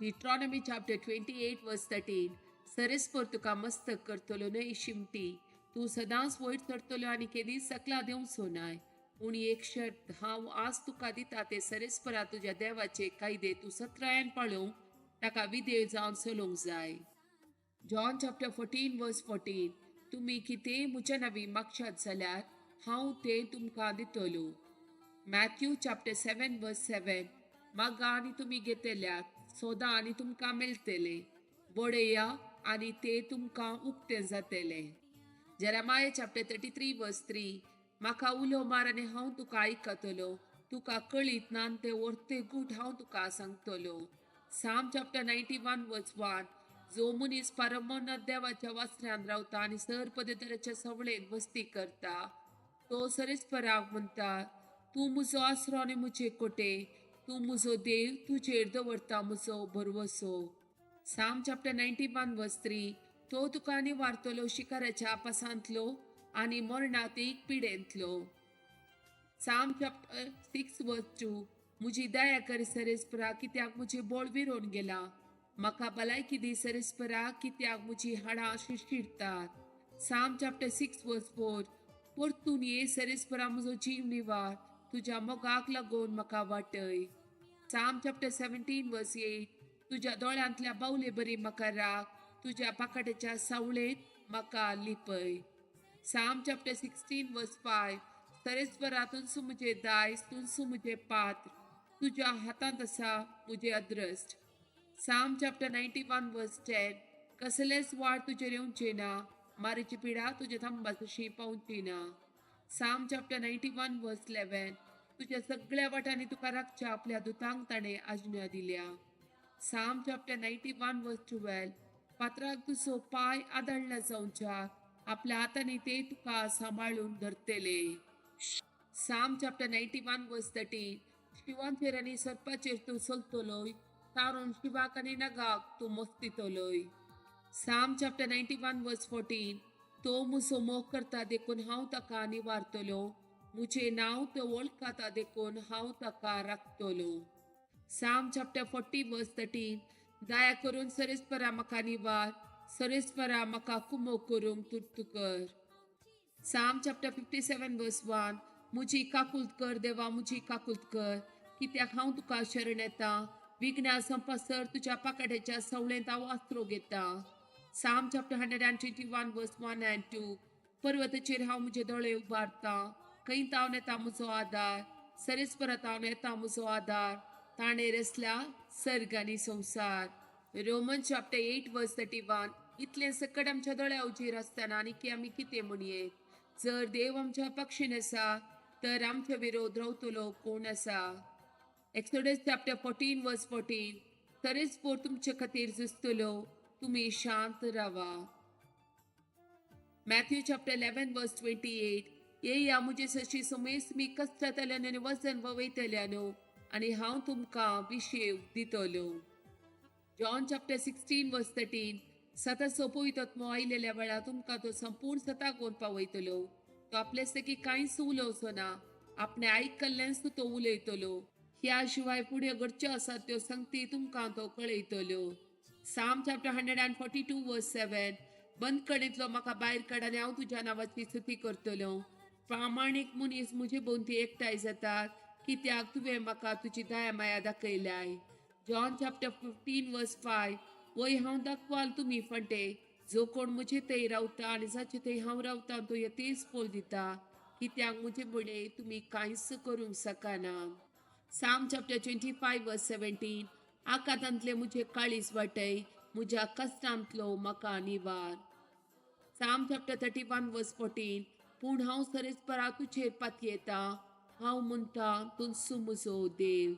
Deuteronomy chapter 28 verse 13. सरस्पर तुका मस्तक करतलो न्हय शिमटी, तू सदांच वयर सरतलो आनी केदीच सकला देंवचो नाय. उणी एक शर्त हांव आज तुका दिता ते सरस्परा तुज्या देवाचे कायदे तू सत्रायान पाळोवंक ताका विधेय जावन चलोवंक जाय. जॉन चॅप्टर 14 वर्स 14. तुम्ही कितेंय म्हज्या नांवी मागशात जाल्यार हांव तें तुमकां दितलो. मॅथ्यू चॅप्टर 7 वर्स 7. मागा आनी तुमी घेतल्यात, सोदा आनी तुमकां मेळटले, वडया आनी ते तुमकां उक्तें जातले. जेरेमाया चॅप्टर 33 वर्स 3. म्हाका उलो मार आनी हांव तुका आयकतलो, तुका कळीत ना ते वर्ते गूट हांव तुका सांगतलो. साम चॅप्टर 91 वर्स 1. जो मनीस परमोन्नत देवाच्या वासऱ्यान रावता आनी सर पदतराच्या सवळेन वस्ती करता, तो सरस्पराक म्हणटा, तूं म्हजो आसरो आनी म्हजे कोटे, तूं म्हजो देव, तुजेर दवरता म्हजो भरवसो. साम चॅप्टर 91 वर्स 3. तो तुका निवारतलो शिकाराच्या पासांतलो आनी मरणात एक पिडेंतलो. साम चॅप्टर 6 वर्स 2. म्हजी दया कर सरस्परा, कित्याक म्हजे बोळ विरोन गेला. म्हाका भलायकी दी सरस्परा, कित्याक म्हजी हाडां शिरशिरतात. साम चॅप्टर 6 वर्स 4. परतून ये सरस्परा, म्हजो जीव निवार, तुज्या मोगाक लागून म्हाका वाटय. साम चॅप्टर 17 वर्स 8. तुज्या दोळ्यांतल्या बावले बरी म्हाका राख, तुज्या पाकाट्याच्या सावळेंत म्हाका लिपय. साम चॅप्टर 16 वर्स 5. सरस्परा, तुमचो म्हजे दायज, तुमचो म्हजे पात्र, तुज्या हातांत आसा म्हजे अद्रस्ट. साम चॅप्टर 91 वर्स 10. कसलेच वाड तुजेर येवचे ना, मारेची पिडा तुज्या थंबाशी पावची ना. साम चॅप्टर 91 वर्स 11. तुज्या सगळ्या वाटांनी तुका राखच्या आपल्या दुतांक ताणें आज्ञा दिल्या. साम चॅप्टर 91 वर्स 12. पात्राक तुजो पाय आदळला जावच्या, आपल्या हातांनी ते तुका सांबाळून धरतले. साम चॅप्टर 91 वर्स 13. शिवांचेर आनी सर्पाचेर तूं चलतलोय, तारून शिवाक आनी नगाक तूं मस्तितलोय. साम चॅप्टर 91 वर्स 14. तो म्हजो मोग करता देखून हांव ताका निवारतलो, म्हजें नांव तो वळखता देखून हांव ताका राखतलो. साम चॅप्टर 40 वर्स 13. दया करून सरस्परा म्हाका निवार, सरस्परा म्हाका कुमो करूंक तुर्त कर. साम चॅप्टर 57 वर्स 1. म्हजी काकुल्त कर देवा, म्हजी काकुल्त कर, कित्याक हांव तुका शरण येता. विघ्ना संपासर तुज्या पाकाट्याच्या सवळेंत हांव आसरो घेता. साम चॅप्टर 121 वर्स 1 and 2. पर्वताचेर हांव म्हजे दोळे उबारता, खंय तावन येता म्हजो आदार, सरस्परात हांव येता म्हजो आदार, ताणें रचला सर्ग आनी संवसार. रोमन चॅप्टर 8 वर्स 31. इतलें सकट आमच्या दोळ्या उजेर आसतना आनी आमी कितें म्हणयेत? जर देव आमच्या पक्षीन आसा, तर आमच्या विरोध रावतलो कोण आसा? एक्सोडस चॅप्टर 14 वर्स 14. सरस्पोर तुमचे खातीर झुजतलो, तुम्ही शांत रावा. मॅथ्यू चॅप्टर 11 वर्स 28. येया म्हजे सशी समेस मी कश्टांतल्यान आनी वजन वयतल्यान, आनी हांव तुमकां विशेव दितलो. जॉन चॅप्टर 16 वर्स 13. सताचो पवित्र आत्मो आयलेल्या वेळा तुमकां तो संपूर्ण सतागोवन पावयतलो. तो आपल्यासकी कांयच उलोवचो ना, आपणे आयकल्लेंच तो उलयतलो. ह्या शिवाय फुडें घडच्यो आसात त्यो संगती तुमकां तो कळयतलो. साम चॅप्टर 142 वर्स 7. बंद कडेंतलो म्हाका भायर काड आनी हांव तुज्या नांवाची स्तुती करतलो. प्रामाणीक मनीस म्हजे भोवती एकठांय जातात, कित्याक तुवें म्हाका तुजी दया माया दाखयल्याय. जॉन चॅप्टर 15 वर्स 5. वय हांव दाखवाल तुमी फटे, जो कोण म्हजे थंय रावता आनी जाचे थंय हांव रावता तो येतेच पोल दिता, कित्याक म्हजे मुळे तुमी कांयच करूंक शकना. साम चॅप्टर 25 वर्स 17. आकांतांतले म्हजे काळीज वाटय, म्हज्या कश्टांतलो म्हाका निवार. साम चॅप्टर 31 वर्स 14. पूण हांव सरस्परा तुजेर पातयेता, हांव म्हणटा तुजो म्हजो देव.